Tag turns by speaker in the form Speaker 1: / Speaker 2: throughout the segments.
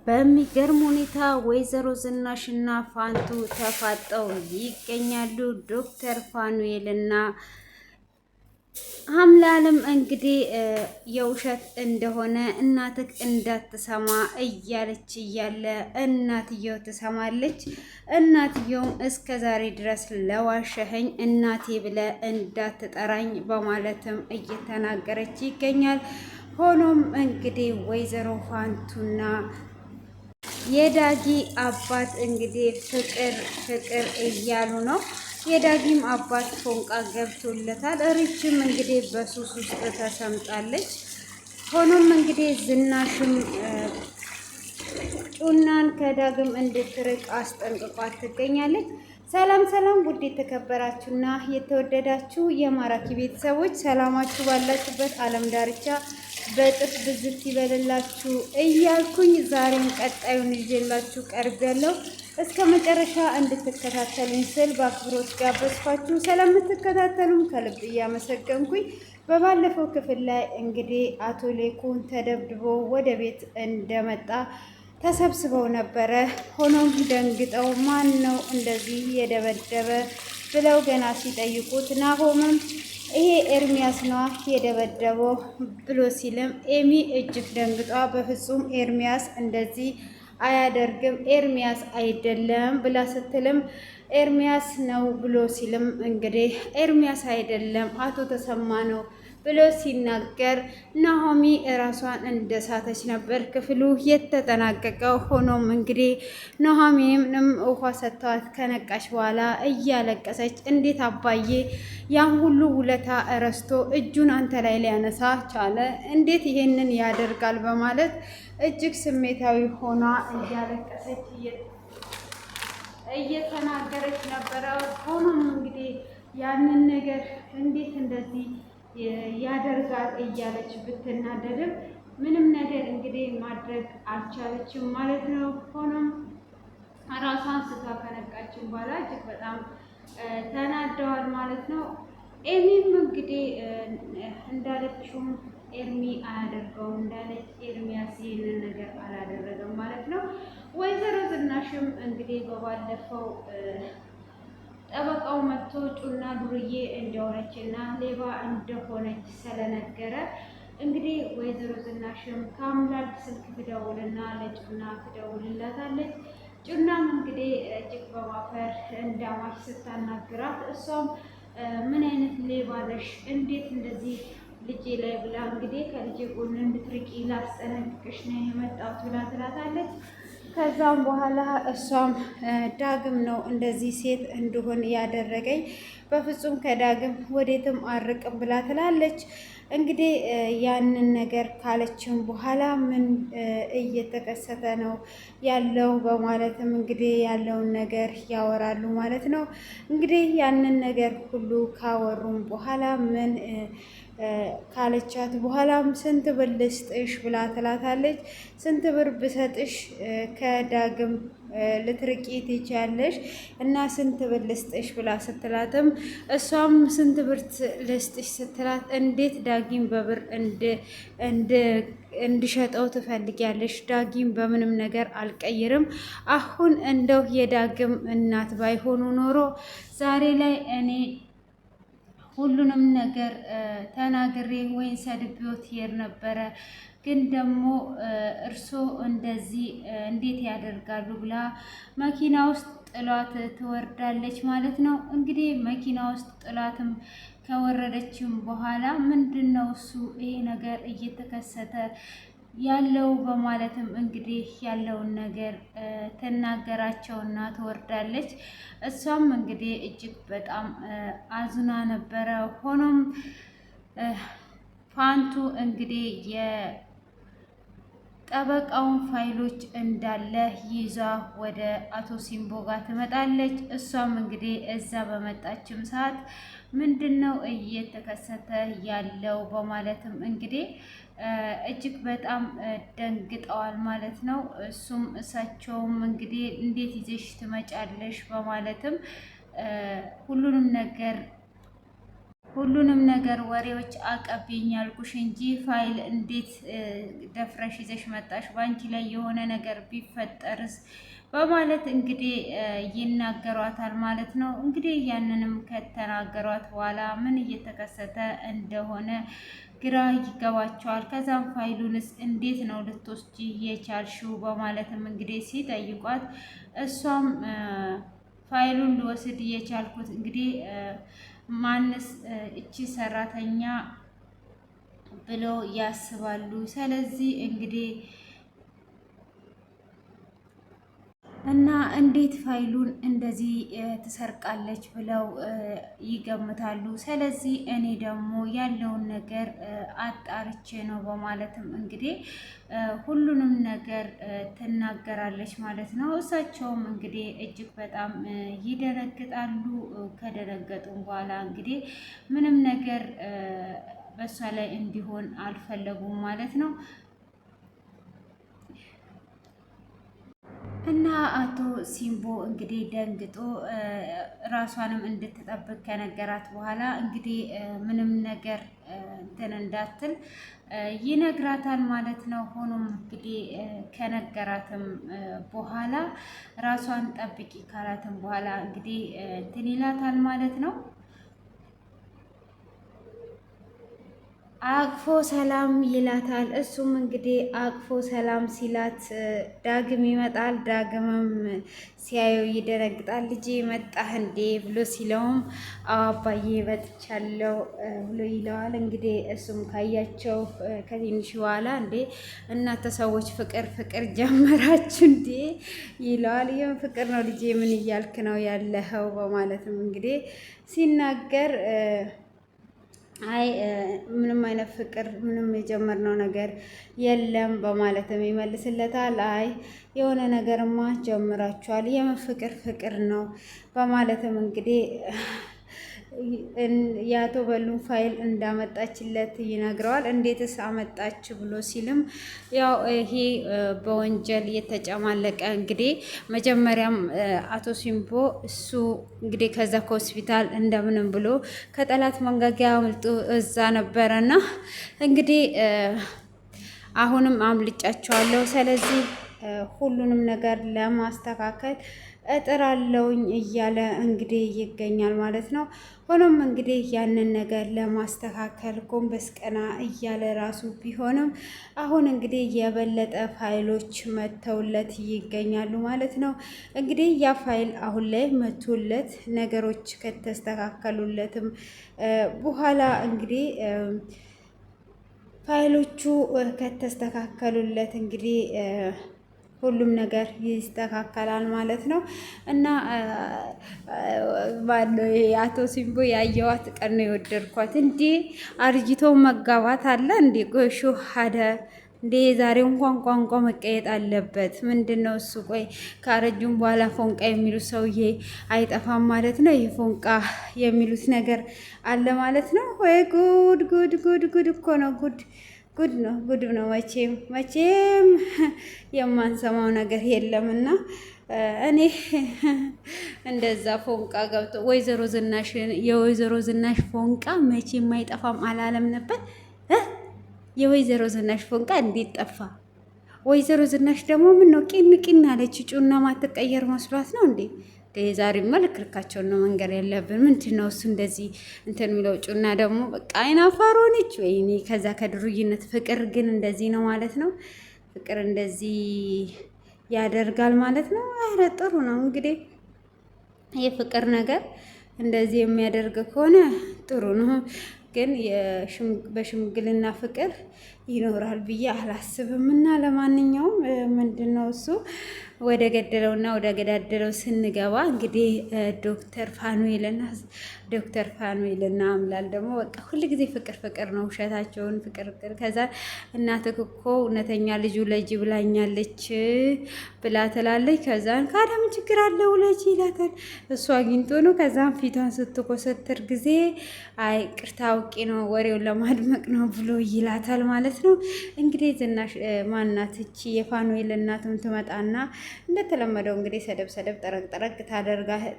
Speaker 1: በሚገርም ሁኔታ ወይዘሮ ዝናሽና ፋንቱ ተፋጠው ይገኛሉ። ዶክተር ፋኑኤልና ሀምላልም እንግዲህ የውሸት እንደሆነ እናትህ እንዳትሰማ እያለች እያለ እናትየው ትሰማለች። እናትየውም እስከ ዛሬ ድረስ ለዋሸኸኝ እናቴ ብለ እንዳትጠራኝ በማለትም እየተናገረች ይገኛል። ሆኖም እንግዲህ ወይዘሮ ፋንቱና የዳጊ አባት እንግዲህ ፍቅር ፍቅር እያሉ ነው። የዳጊም አባት ፎንቃ ገብቶለታል። ሪችም እንግዲህ በሱስ ውስጥ ተሰምጣለች። ሆኖም እንግዲህ ዝናሽም ጩናን ከዳግም እንድትርቅ አስጠንቅቋት ትገኛለች። ሰላም ሰላም! ውድ የተከበራችሁና የተወደዳችሁ የማራኪ ቤተሰቦች ሰላማችሁ ባላችሁበት ዓለም ዳርቻ በጥፍ ብዝት ይበልላችሁ እያልኩኝ ዛሬም ቀጣዩን ይዤላችሁ ቀርብ ያለው እስከ መጨረሻ እንድትከታተሉኝ ስል በአክብሮት ጋበዝኳችሁ። ስለምትከታተሉም ከልብ እያመሰገንኩኝ በባለፈው ክፍል ላይ እንግዲህ አቶ ሌኩን ተደብድቦ ወደ ቤት እንደመጣ ተሰብስበው ነበረ። ሆኖም ደንግጠው ማን ነው እንደዚህ የደበደበ ብለው ገና ሲጠይቁት ናሆምም ይሄ ኤርሚያስ ነዋ የደበደበው ብሎ ሲልም ኤሚ እጅግ ደንግጧ በፍጹም ኤርሚያስ እንደዚህ አያደርግም ኤርሚያስ አይደለም ብላ ስትልም ኤርሚያስ ነው ብሎ ሲልም እንግዲህ ኤርሚያስ አይደለም አቶ ተሰማ ነው ብሎ ሲናገር ናሆሚ እራሷን እንደሳተች ነበር ክፍሉ የተጠናቀቀው። ሆኖም እንግዲህ ናሆሚንም ውሃ ሰጥተዋት ከነቃሽ በኋላ እያለቀሰች እንዴት አባዬ ያን ሁሉ ውለታ እረስቶ እጁን አንተ ላይ ሊያነሳ ቻለ? እንዴት ይሄንን ያደርጋል? በማለት እጅግ ስሜታዊ ሆና እያለቀሰች እየተናገረች ነበረ። ሆኖም እንግዲህ ያንን ነገር እንዴት እንደዚህ ያደርጋል እያለች ብትናደድም ምንም ነገር እንግዲህ ማድረግ አልቻለችም ማለት ነው። ሆኖም ራሷን ስታ ከነቃችን በኋላ እጅግ በጣም ተናደዋል ማለት ነው። ኤሚም እንግዲህ እንዳለችውም ኤርሚ አያደርገውም እንዳለች ኤርሚያስ ይህንን ነገር አላደረገም ማለት ነው። ወይዘሮ ዝናሽም እንግዲህ በባለፈው ጠበቃው መጥቶ ጩና ዱርዬ እንደሆነች እና ሌባ እንደሆነች ስለነገረ እንግዲህ ወይዘሮ ዝናሽም ከአምላክ ስልክ ትደውልና ለጩና ትደውልላታለች። ጩናም እንግዲህ እጅግ በማፈር እንዳማች ስታናግራት እሷም ምን አይነት ሌባ ነሽ? እንዴት እንደዚህ ልጄ ላይ ብላ እንግዲህ ከልጄ ጎን እንድትርቂ ላስጠነቅቅሽ ነው የመጣሁት ብላ ትላታለች። ከዛም በኋላ እሷም ዳግም ነው እንደዚህ ሴት እንደሆን ያደረገኝ፣ በፍጹም ከዳግም ወዴትም አርቅም ብላ ትላለች። እንግዲህ ያንን ነገር ካለችም በኋላ ምን እየተከሰተ ነው ያለው በማለትም እንግዲህ ያለውን ነገር ያወራሉ ማለት ነው። እንግዲህ ያንን ነገር ሁሉ ካወሩም በኋላ ምን ካለቻት በኋላም ስንት ብር ልስጥሽ ብላ ትላታለች። ስንት ብር ብሰጥሽ ከዳግም ልትርቂ ትችያለሽ እና ስንት ብር ልስጥሽ ብላ ስትላትም እሷም ስንት ብር ልስጥሽ ስትላት እንዴት ዳጊም በብር እንድሸጠው ትፈልጊያለሽ? ዳጊም በምንም ነገር አልቀይርም። አሁን እንደው የዳግም እናት ባይሆኑ ኖሮ ዛሬ ላይ እኔ ሁሉንም ነገር ተናግሬ ወይን ሰድቤዎት ይሄድ ነበረ። ግን ደግሞ እርሶ እንደዚህ እንዴት ያደርጋሉ ብላ መኪና ውስጥ ጥሏት ትወርዳለች ማለት ነው። እንግዲህ መኪና ውስጥ ጥሏትም ከወረደችም በኋላ ምንድን ነው እሱ ይሄ ነገር እየተከሰተ ያለው በማለትም እንግዲህ ያለውን ነገር ትናገራቸውና ትወርዳለች። እሷም እንግዲህ እጅግ በጣም አዝና ነበረ። ሆኖም ፋንቱ እንግዲህ የጠበቃውን ፋይሎች እንዳለ ይዛ ወደ አቶ ሲምቦ ጋር ትመጣለች። እሷም እንግዲህ እዛ በመጣችም ሰዓት ምንድን ነው እየተከሰተ ያለው በማለትም እንግዲህ እጅግ በጣም ደንግጠዋል ማለት ነው። እሳቸውም እንግዲህ እንዴት ይዘሽ ትመጫለሽ በማለትም ሁሉንም ነገር ሁሉንም ነገር ወሬዎች አቀብኝ ያልኩሽ እንጂ ፋይል እንዴት ደፍረሽ ይዘሽ መጣሽ? በአንቺ ላይ የሆነ ነገር ቢፈጠርስ? በማለት እንግዲህ ይናገሯታል ማለት ነው። እንግዲህ ያንንም ከተናገሯት በኋላ ምን እየተከሰተ እንደሆነ ግራ ይገባቸዋል። ከዛም ፋይሉንስ እንዴት ነው ልትወስጂ የቻልሽው? በማለትም እንግዲህ ሲጠይቋት እሷም ፋይሉን ልወስድ የቻልኩት እንግዲህ ማንስ እቺ ሰራተኛ ብለው ያስባሉ። ስለዚህ እንግዲህ እና እንዴት ፋይሉን እንደዚህ ትሰርቃለች ብለው ይገምታሉ። ስለዚህ እኔ ደግሞ ያለውን ነገር አጣርቼ ነው በማለትም እንግዲህ ሁሉንም ነገር ትናገራለች ማለት ነው። እሳቸውም እንግዲህ እጅግ በጣም ይደነግጣሉ። ከደነገጡም በኋላ እንግዲህ ምንም ነገር በእሷ ላይ እንዲሆን አልፈለጉም ማለት ነው። እና አቶ ሲምቦ እንግዲህ ደንግጦ ራሷንም እንድትጠብቅ ከነገራት በኋላ እንግዲህ ምንም ነገር እንትን እንዳትል ይነግራታል ማለት ነው። ሆኖም እንግዲህ ከነገራትም በኋላ ራሷን ጠብቂ ካላትም በኋላ እንግዲህ እንትን ይላታል ማለት ነው። አቅፎ ሰላም ይላታል። እሱም እንግዲህ አቅፎ ሰላም ሲላት ዳግም ይመጣል። ዳግምም ሲያየው ይደነግጣል። ልጄ መጣህ እንዴ ብሎ ሲለውም አባዬ መጥቻለሁ ብሎ ይለዋል። እንግዲህ እሱም ካያቸው ከትንሽ በኋላ እንዴ እናንተ ሰዎች ፍቅር ፍቅር ጀመራችሁ እንዴ ይለዋል። ይህም ፍቅር ነው ልጄ ምን እያልክ ነው ያለኸው? በማለትም እንግዲህ ሲናገር አይ ምንም አይነት ፍቅር ምንም የጀመርነው ነገር የለም በማለትም ይመልስለታል። አይ የሆነ ነገርማ ጀምራችኋል፣ የምን ፍቅር ፍቅር ነው በማለትም እንግዲህ የአቶ በሉን ፋይል እንዳመጣችለት ይነግረዋል። እንዴትስ አመጣች ብሎ ሲልም ያው ይሄ በወንጀል የተጨማለቀ እንግዲህ መጀመሪያም አቶ ሲምቦ እሱ እንግዲህ ከዛ ከሆስፒታል እንደምንም ብሎ ከጠላት መንጋጋ አምልጦ እዛ ነበረና እንግዲህ አሁንም አምልጫቸዋለሁ። ስለዚህ ሁሉንም ነገር ለማስተካከል እጥራለሁኝ እያለ እንግዲህ ይገኛል ማለት ነው። ሆኖም እንግዲህ ያንን ነገር ለማስተካከል ጎንበስ ቀና እያለ ራሱ ቢሆንም አሁን እንግዲህ የበለጠ ፋይሎች መተውለት ይገኛሉ ማለት ነው። እንግዲህ ያ ፋይል አሁን ላይ መቶለት ነገሮች ከተስተካከሉለትም በኋላ እንግዲህ ፋይሎቹ ከተስተካከሉለት እንግዲህ ሁሉም ነገር ይስተካከላል ማለት ነው። እና ባለው የአቶ ሲምቦ ያየዋት ቀን ነው የወደድኳት። እንዴ አርጅቶ መጋባት አለ እንዴ? ጎሹ ሀደ እንዴ ዛሬው እንኳን ቋንቋ መቀየጥ አለበት። ምንድን ነው እሱ? ቆይ ካረጁም በኋላ ፎንቃ የሚሉት ሰውዬ አይጠፋም ማለት ነው። ይህ ፎንቃ የሚሉት ነገር አለ ማለት ነው። ወይ ጉድ ጉድ ጉድ ጉድ እኮ ነው ጉድ ጉድ ነው ጉድ ነው። መቼም የማንሰማው ነገር የለምና እኔ እንደዛ ፎንቃ ገብቶ ወይዘሮ ዝናሽ የወይዘሮ ዝናሽ ፎንቃ መቼም አይጠፋም አላለም ነበር። የወይዘሮ ዝናሽ ፎንቃ እንዴት ጠፋ? ወይዘሮ ዝናሽ ደግሞ ምን ነው ቂን ቂን አለች? ጩና ማትቀየር መስሏት ነው እንዴ? ዛሬማ ልክልካቸውን ነው መንገር ያለብን። ምንድን ነው እሱ እንደዚህ እንትን የሚለው? ጩና ደግሞ በቃ አይናፋር ሆነች። ወይኔ ከዛ ከድሩይነት ፍቅር ግን እንደዚህ ነው ማለት ነው። ፍቅር እንደዚህ ያደርጋል ማለት ነው። ኧረ ጥሩ ነው እንግዲህ የፍቅር ነገር እንደዚህ የሚያደርግ ከሆነ ጥሩ ነው። ግን በሽምግልና ፍቅር ይኖራል ብዬ አላስብም። እና ለማንኛውም ምንድን ነው እሱ ወደ ገደለውና ወደ ገዳደለው ስንገባ እንግዲህ ዶክተር ፋኑኤልና አምላል ደግሞ በቃ ሁልጊዜ ፍቅር ፍቅር ነው ውሸታቸውን ፍቅር ፍቅር። ከዛ እናትህ እኮ እውነተኛ ልጁ ለጂ ብላኛለች ብላ ትላለች። ከዛን ካደም ችግር አለው ለጂ ይላታል። እሱ አግኝቶ ነው። ከዛም ፊቷን ስትኮሰትር ጊዜ አይ ቅርታ አውቄ ነው ወሬውን ለማድመቅ ነው ብሎ ይላታል ማለት ነው። እንግዲህ ዝናሽ ማናት እቺ የፋኑኤል እናትም ትመጣና እንደተለመደው እንግዲህ ሰደብ ሰደብ ጠረቅ ጠረቅ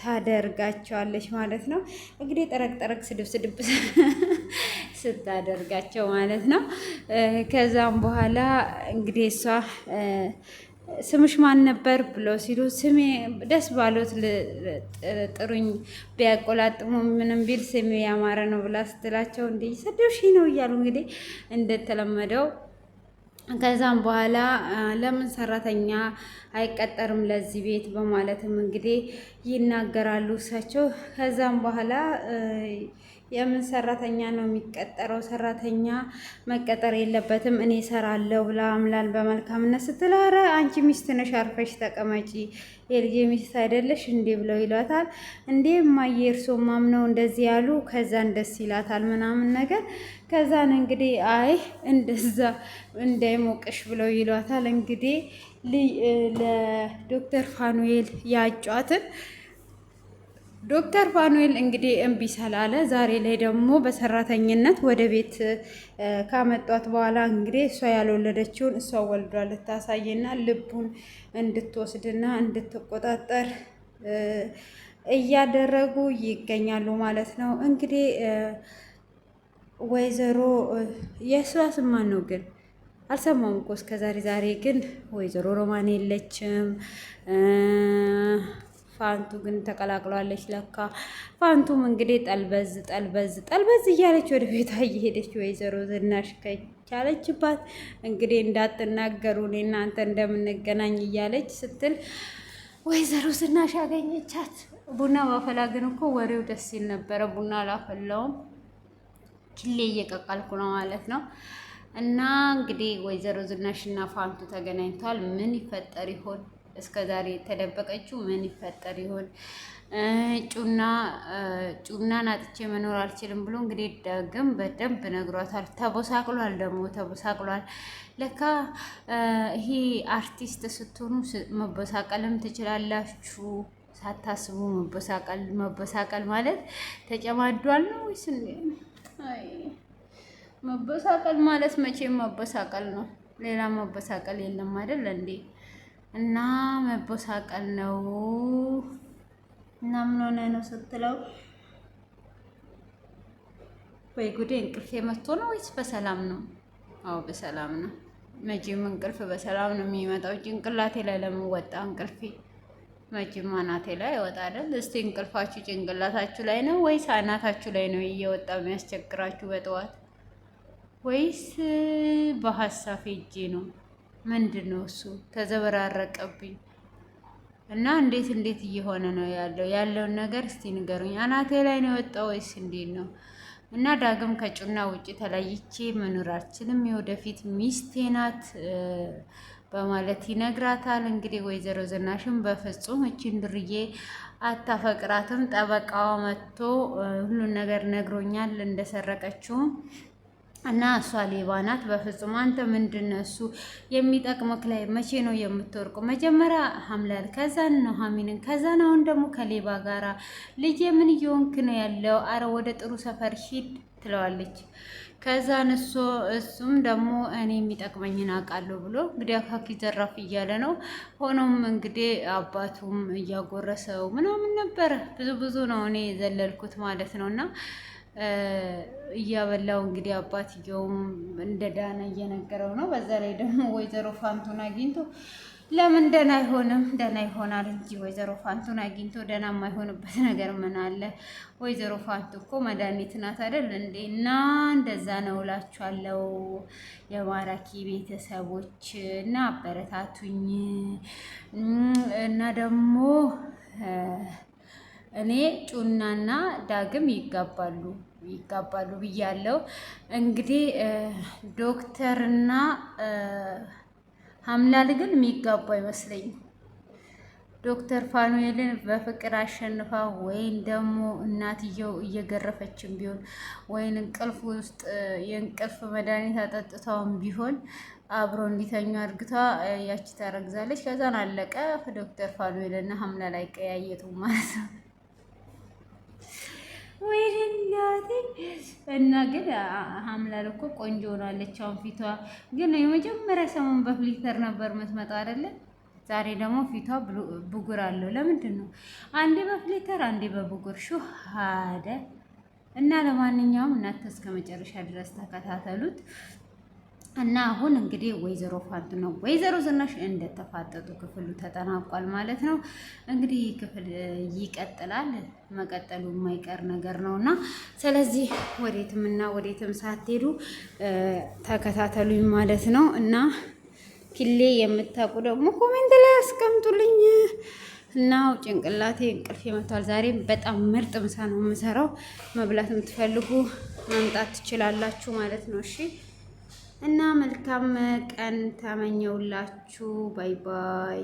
Speaker 1: ታደርጋቸዋለች ማለት ነው። እንግዲህ ጠረቅ ጠረቅ ስድብ ስድብ ስታደርጋቸው ማለት ነው። ከዛም በኋላ እንግዲህ እሷ ስምሽ ማን ነበር ብለው ሲሉ ስሜ ደስ ባሎት ጥሩኝ ቢያቆላጥሙ ምንም ቢል ስሜ ያማረ ነው ብላ ስትላቸው እንዲህ ሰደብሽ ነው እያሉ እንግዲህ እንደተለመደው ከዛም በኋላ ለምን ሰራተኛ አይቀጠርም ለዚህ ቤት በማለትም እንግዲህ ይናገራሉ እሳቸው። ከዛም በኋላ የምን ሰራተኛ ነው የሚቀጠረው? ሰራተኛ መቀጠር የለበትም እኔ እሰራለሁ ብላ አምላል በመልካምነት ስትል፣ ኧረ አንቺ ሚስት ነሽ አርፈሽ ተቀመጪ የልጄ ሚስት አይደለሽ እንዴ ብለው ይሏታል። እንዴ እማዬ እርስዎ ማምነው እንደዚህ ያሉ ከዛን ደስ ይላታል ምናምን ነገር ከዛን እንግዲህ አይ እንደዛ እንዳይሞቅሽ ብለው ይሏታል። እንግዲህ ለዶክተር ፋኑኤል ያጯትን ዶክተር ፋኑኤል እንግዲህ እምቢ ስላለ ዛሬ ላይ ደግሞ በሰራተኝነት ወደ ቤት ካመጧት በኋላ እንግዲህ እሷ ያልወለደችውን እሷ ወልዷ ልታሳይና ልቡን እንድትወስድና እንድትቆጣጠር እያደረጉ ይገኛሉ ማለት ነው። እንግዲህ ወይዘሮ የእሷ ስማ ነው ግን አልሰማሁም እኮ እስከ ዛሬ ግን ወይዘሮ ሮማን የለችም። ፋንቱ ግን ተቀላቅሏለች ለካ። ፋንቱም እንግዲህ ጠልበዝ እያለች ወደ ቤቷ እየሄደች ወይዘሮ ዝናሽ ከቻለችባት እንግዲህ እንዳትናገሩ እኔ እናንተ እንደምንገናኝ እያለች ስትል ወይዘሮ ዝናሽ ያገኘቻት። ቡና ባፈላ ግን እኮ ወሬው ደስ ይል ነበረ። ቡና አላፈላውም ኪሌ እየቀቀልኩ ነው ማለት ነው። እና እንግዲህ ወይዘሮ ዝናሽ እና ፋንቱ ተገናኝተዋል። ምን ይፈጠር ይሆን? እስከ ዛሬ የተደበቀችው ምን ይፈጠር ይሆን? ጩናን አጥቼ መኖር አልችልም ብሎ እንግዲህ ዳግም በደንብ ነግሯታል። ተቦሳቅሏል። ለካ ይሄ አርቲስት ስትሆኑ መቦሳቀልም ትችላላችሁ። ሳታስቡ መቦሳቀል ማለት ተጨማዷል ነው ወይስ መቦሳቀል ማለት መቼም መቦሳቀል ነው። ሌላ መቦሳቀል የለም አይደል እንዴ? እና መቦሳቀል ነው። እና ምን ሆነ ነው ስትለው፣ ወይ ጉዴ እንቅልፍ መጥቶ ነው ወይስ በሰላም ነው? አዎ በሰላም ነው። መቼም እንቅልፍ በሰላም ነው የሚመጣው። ጭንቅላቴ ላይ ለምን ወጣ እንቅልፌ? መቼም አናቴ ላይ ወጣ አይደል? እስቲ እንቅልፋችሁ ጭንቅላታችሁ ላይ ነው ወይስ አናታችሁ ላይ ነው እየወጣ የሚያስቸግራችሁ በጠዋት? ወይስ በሀሳብ ሄጄ ነው? ምንድን ነው እሱ? ተዘበራረቀብኝ እና እንዴት እየሆነ ነው ያለውን ነገር እስቲ ንገሩኝ። አናቴ ላይ ነው የወጣው ወይስ እንዴት ነው? እና ዳግም ከጩና ውጭ ተለይቼ መኖር አልችልም፣ የወደፊት ሚስቴ ናት በማለት ይነግራታል። እንግዲህ ወይዘሮ ዝናሽም በፍጹም እቺን ድርዬ አታፈቅራትም፣ ጠበቃዋ መጥቶ ሁሉን ነገር ነግሮኛል እንደሰረቀችው እና እሷ ሌባ ናት። በፍጹም አንተ ምንድን ነው እሱ የሚጠቅመክ ላይ መቼ ነው የምትወርቁ? መጀመሪያ ሀምላል ከዛን ነው ሀሚንን ከዛን አሁን ደግሞ ከሌባ ጋራ ልጅ ምን እየሆንክ ነው ያለው? አረ ወደ ጥሩ ሰፈር ሂድ ትለዋለች። ከዛን እሱም ደግሞ እኔ የሚጠቅመኝን አውቃለሁ ብሎ እንግዲህ አካኪ ዘራፍ እያለ ነው። ሆኖም እንግዲህ አባቱም እያጎረሰው ምናምን ነበረ። ብዙ ነው እኔ ዘለልኩት ማለት ነው። እና እያበላው እንግዲህ አባትየውም እንደ ዳነ እየነገረው ነው። በዛ ላይ ደግሞ ወይዘሮ ፋንቱን አግኝቶ ለምን ደህና አይሆንም? ደህና ይሆናል እንጂ ወይዘሮ ፋንቱን አግኝቶ ደህና የማይሆንበት ነገር ምን አለ? ወይዘሮ ፋንቱ እኮ መድኃኒት ናት አይደል እንዴ? እና እንደዛ ነው እላችኋለሁ የማራኪ ቤተሰቦች እና አበረታቱኝ እና ደግሞ እኔ ጩናና ዳግም ይጋባሉ ብያለሁ። እንግዲህ ዶክተርና ሀምላል ግን የሚጋቡ አይመስለኝም። ዶክተር ፋኑኤልን በፍቅር አሸንፋ ወይም ደግሞ እናትየው እየገረፈችም ቢሆን ወይም እንቅልፍ ውስጥ የእንቅልፍ መድኃኒት አጠጥታውም ቢሆን አብሮ እንዲተኙ አድርግታ ያቺ ታረግዛለች። ከዛን አለቀ። ዶክተር ፋኑኤልና ሀምላል አይቀያየጡም ማለት ነው። ወይኔ እና ግን ሀምላል እኮ ቆንጆ ሆናለች። አሁን ፊቷ ግን የመጀመሪያ ሰሞን በፍሊተር ነበር የምትመጣው አይደለ? ዛሬ ደግሞ ፊቷ ብጉር አለው። ለምንድን ነው አንዴ በፍሊተር አንዴ በብጉር ሹሃደ? እና ለማንኛውም እናንተ እስከ መጨረሻ ድረስ ተከታተሉት። እና አሁን እንግዲህ ወይዘሮ ፋንቱ ነው ወይዘሮ ዝናሽ እንደተፋጠጡ ክፍሉ ተጠናቋል ማለት ነው። እንግዲህ ክፍል ይቀጥላል፣ መቀጠሉ የማይቀር ነገር ነው እና ስለዚህ ወዴትም እና ወዴትም ሳትሄዱ ተከታተሉኝ ማለት ነው። እና ኪሌ የምታውቁ ደግሞ ኮሜንት ላይ አስቀምጡልኝ። እና ጭንቅላቴ እንቅልፍ ይመቷል። ዛሬም በጣም ምርጥ ምሳ ነው የምሰራው። መብላት የምትፈልጉ መምጣት ትችላላችሁ ማለት ነው። እሺ እና መልካም ቀን ተመኘውላችሁ። ባይ ባይ።